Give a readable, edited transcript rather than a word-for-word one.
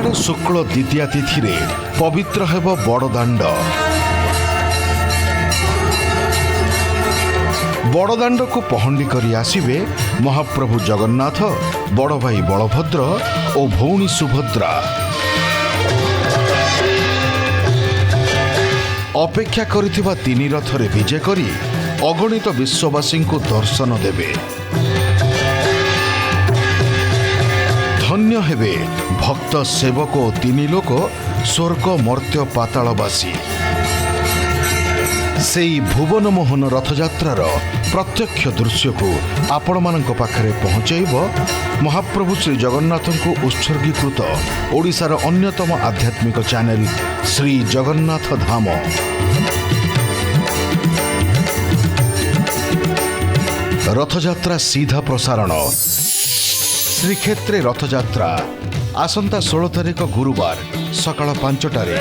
ଆଷାଢ଼ ଶୁକ୍ଳ ଦ୍ୱିତୀୟା ତିଥିରେ ପବିତ୍ର ହେବ ବଡ଼ଦାଣ୍ଡ। ବଡ଼ଦାଣ୍ଡକୁ ପହଣ୍ଡି କରି ଆସିବେ ମହାପ୍ରଭୁ ଜଗନ୍ନାଥ, ବଡ଼ ଭାଇ ବଳଭଦ୍ର ଓ ଭଉଣୀ ସୁଭଦ୍ରା। ଅପେକ୍ଷା କରିଥିବା ତିନି ରଥରେ ବିଜେ କରି ଅଗଣିତ ବିଶ୍ୱବାସୀଙ୍କୁ ଦର୍ଶନ ଦେବେ। ଧନ୍ୟ ହେବେ ଭକ୍ତ, ସେବକ ଓ ତିନି ଲୋକ, ସ୍ୱର୍ଗ, ମର୍ତ୍ତ୍ୟ, ପାତାଳବାସୀ। ସେହି ଭୁବନମୋହନ ରଥଯାତ୍ରାର ପ୍ରତ୍ୟକ୍ଷ ଦୃଶ୍ୟକୁ ଆପଣମାନଙ୍କ ପାଖରେ ପହଞ୍ଚାଇବ ମହାପ୍ରଭୁ ଶ୍ରୀ ଜଗନ୍ନାଥଙ୍କୁ ଉତ୍ସର୍ଗୀକୃତ ଓଡ଼ିଶାର ଅନ୍ୟତମ ଆଧ୍ୟାତ୍ମିକ ଚ୍ୟାନେଲ ଶ୍ରୀ ଜଗନ୍ନାଥ ଧାମ। ରଥଯାତ୍ରା ସିଧା ପ୍ରସାରଣ। ଶ୍ରୀକ୍ଷେତ୍ରେ ରଥଯାତ୍ରା ଆସନ୍ତା 16 ତାରିଖ ଗୁରୁବାର ସକାଳ 5টাରେ।